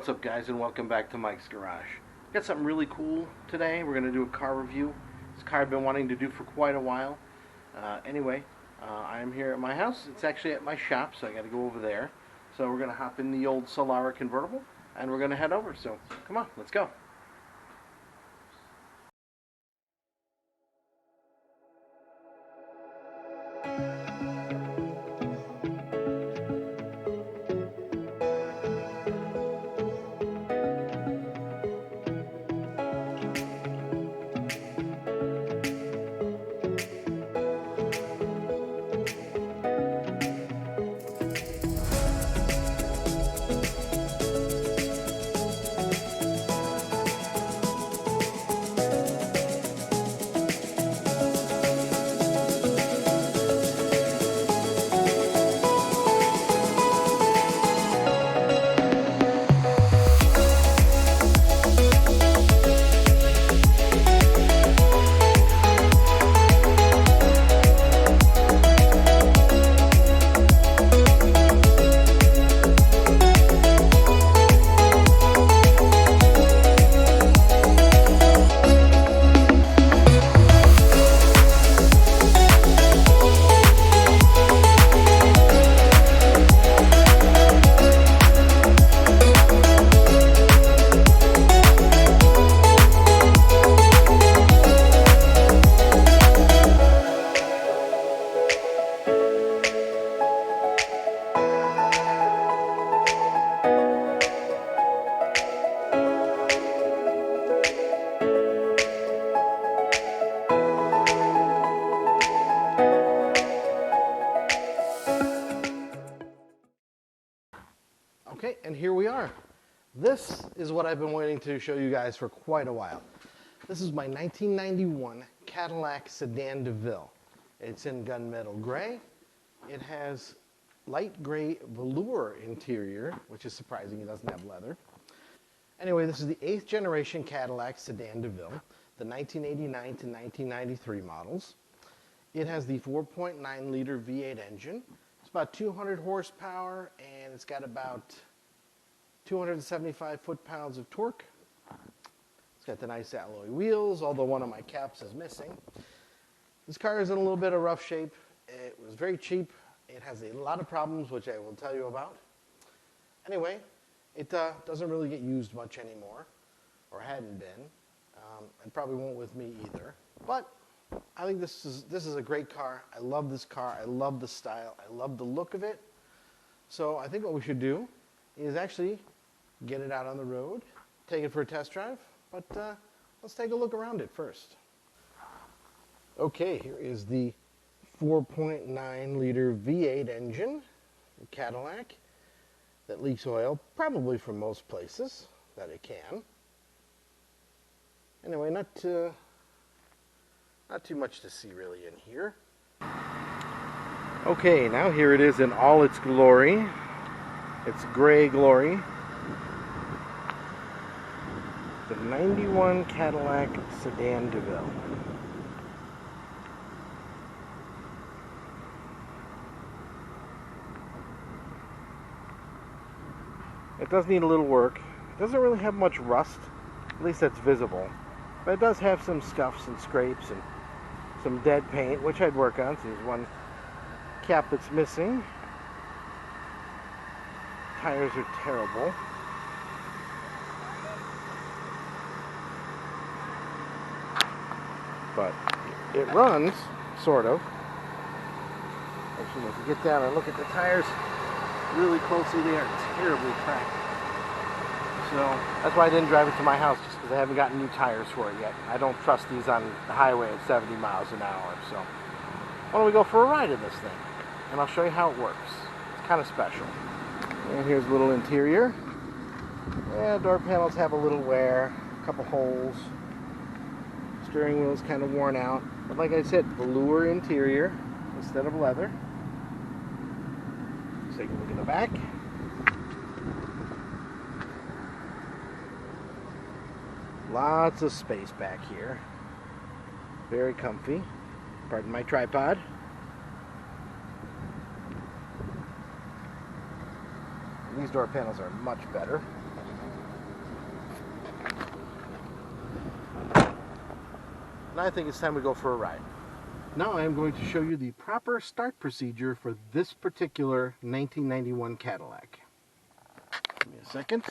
What's up, guys, and welcome back to Mike's Garage. Got something really cool today. We're going to do a car review. This car I've been wanting to do for quite a while. I'm here at my house. It's actually at my shop, so I got to go over there. So we're going to hop in the old Solara convertible, and we're going to head over. So come on, let's go. Okay, and here we are. This is what I've been waiting to show you guys for quite a while. This is my 1991 Cadillac Sedan Deville. It's in gunmetal gray. It has light gray velour interior, which is surprising, it doesn't have leather. Anyway, this is the 8th generation Cadillac Sedan Deville, the 1989 to 1993 models. It has the 4.9 liter V8 engine. It's about 200 horsepower, and it's got about 275 foot-pounds of torque. It's got the nice alloy wheels, although one of my caps is missing. This car is in a little bit of rough shape. It was very cheap. It has a lot of problems, which I will tell you about. Anyway, it doesn't really get used much anymore, or hadn't been, and probably won't with me either. But I think this is a great car. I love this car. I love the style. I love the look of it. So I think what we should do is actually get it out on the road, take it for a test drive, but let's take a look around it first. Okay, here is the 4.9 liter V8 engine, Cadillac, that leaks oil, probably from most places that it can. Anyway, not too much to see really in here. Okay, now here it is in all its glory. It's gray glory. The 91 Cadillac Sedan Deville. It does need a little work. It doesn't really have much rust, at least that's visible. But it does have some scuffs and scrapes and some dead paint, which I'd work on. So there's one cap that's missing. Tires are terrible. But it runs, sort of. Actually, if you get down and look at the tires really closely, they are terribly cracked. So that's why I didn't drive it to my house, just because I haven't gotten new tires for it yet. I don't trust these on the highway at 70 miles an hour. So why don't we go for a ride in this thing? And I'll show you how it works. It's kind of special. And here's a little interior. Yeah, door panels have a little wear, a couple holes. Steering wheel is kind of worn out. But like I said, velour interior instead of leather. Let's take a look at the back. Lots of space back here. Very comfy. Pardon my tripod. These door panels are much better. and I think it's time we go for a ride. Now I am going to show you the proper start procedure for this particular 1991 Cadillac. Give me a second.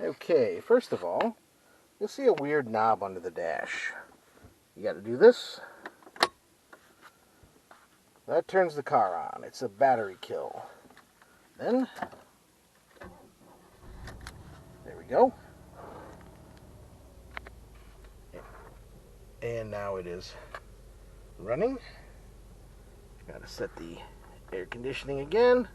Okay, first of all, you'll see a weird knob under the dash. You got to do this. That turns the car on. It's a battery kill. Then, there we go. And now it is running. Got to set the air conditioning again.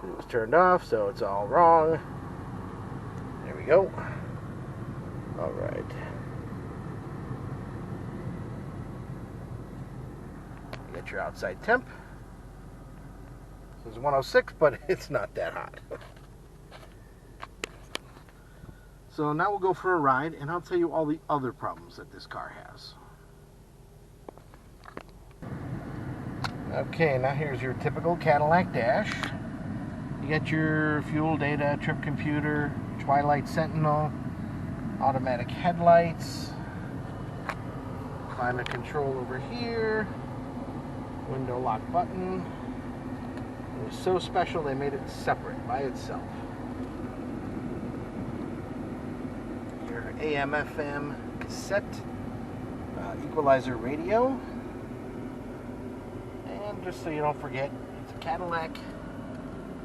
It was turned off, so it's all wrong. There we go. All right. Get your outside temp. This is 106, but it's not that hot. So now we'll go for a ride, and I'll tell you all the other problems that this car has. Okay, now here's your typical Cadillac dash. You got your fuel data, trip computer, Twilight Sentinel, automatic headlights, climate control over here, window lock button. It was so special they made it separate by itself. Your AM FM cassette, equalizer radio, and just so you don't forget, it's a Cadillac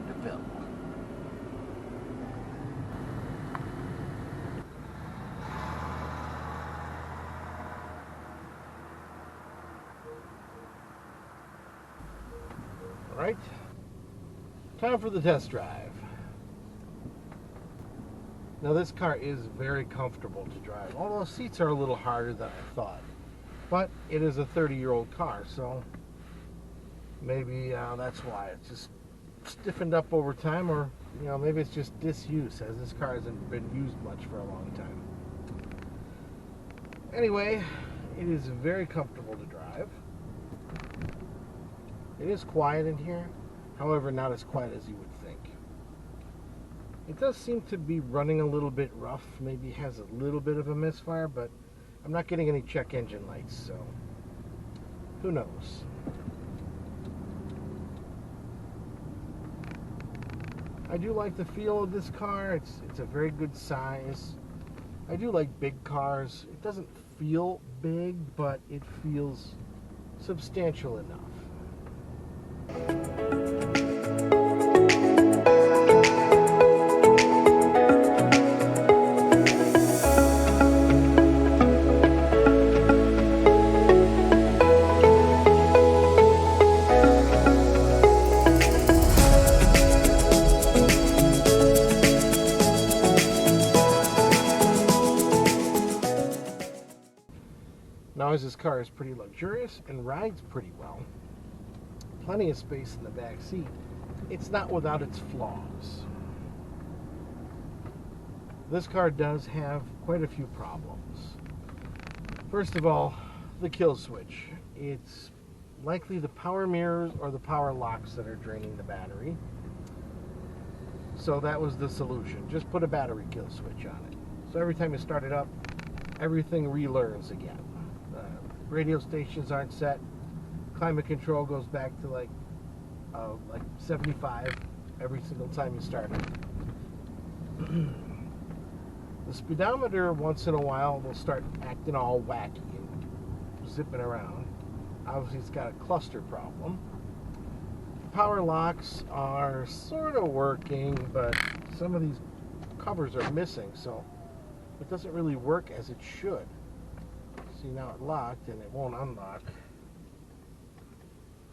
Deville. All right, time for the test drive. Now this car is very comfortable to drive, although the seats are a little harder than I thought. But it is a 30-year-old car, so maybe that's why it's just stiffened up over time, or maybe it's just disuse, as this car hasn't been used much for a long time. Anyway, it is very comfortable to drive. It is quiet in here, however, not as quiet as you would think. It does seem to be running a little bit rough, maybe has a little bit of a misfire, but I'm not getting any check engine lights, so who knows. I do like the feel of this car. It's a very good size. I do like big cars. It doesn't feel big, but it feels substantial enough. Now, as this car is pretty luxurious and rides pretty well, plenty of space in the back seat, it's not without its flaws. This car does have quite a few problems. First of all, the kill switch. It's likely the power mirrors or the power locks that are draining the battery. So that was the solution. Just put a battery kill switch on it. So every time you start it up, everything relearns again. Radio stations aren't set. Climate control goes back to like 75 every single time you start it. The speedometer once in a while will start acting all wacky and zipping around. Obviously it's got a cluster problem. Power locks are sort of working, but some of these covers are missing, so it doesn't really work as it should. See, now it locked and it won't unlock,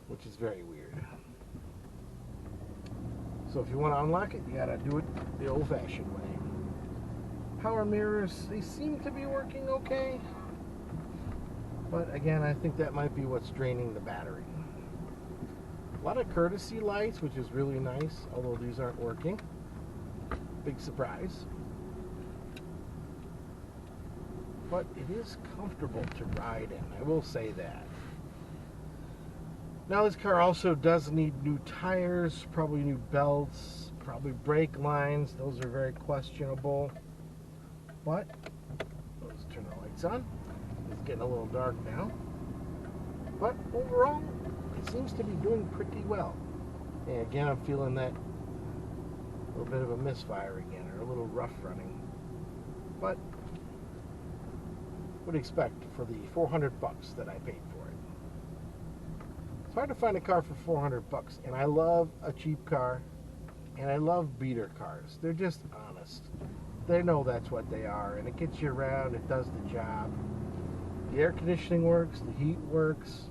which is very weird. So if you want to unlock it, you gotta do it the old-fashioned way. Power mirrors, they seem to be working okay, but again, I think that might be what's draining the battery. A lot of courtesy lights, which is really nice, although these aren't working. Big surprise. But it is comfortable to ride in, I will say that. Now this car also does need new tires, probably new belts, probably brake lines. Those are very questionable. But let's turn the lights on. It's getting a little dark now. But overall, it seems to be doing pretty well. And again, I'm feeling that little bit of a misfire again, or a little rough running. But would expect for the 400 bucks that I paid for it. It's hard to find a car for 400 bucks, and I love a cheap car, and I love beater cars. They're just honest. They know that's what they are, and it gets you around, it does the job. The air conditioning works, the heat works,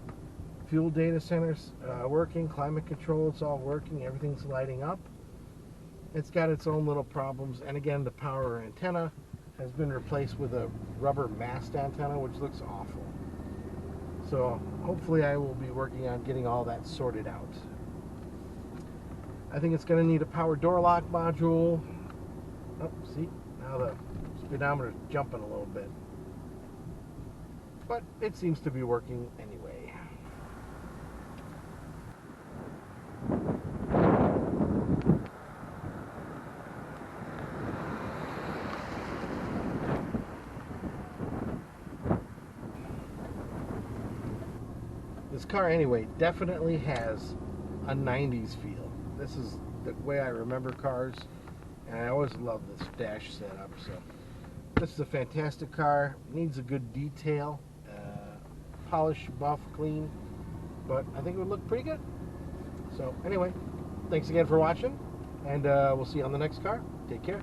fuel data centers working, climate control, it's all working, everything's lighting up. It's got its own little problems, and again, the power antenna has been replaced with a rubber mast antenna, which looks awful. So hopefully I will be working on getting all that sorted out. I think it's going to need a power door lock module. Oh, see, now the speedometer's jumping a little bit. But it seems to be working anyway. This car anyway definitely has a 90s feel. This is the way I remember cars, and I always love this dash setup. So this is a fantastic car. Needs a good detail, polish, buff, clean, but I think it would look pretty good. So anyway, thanks again for watching, and we'll see you on the next car. Take care.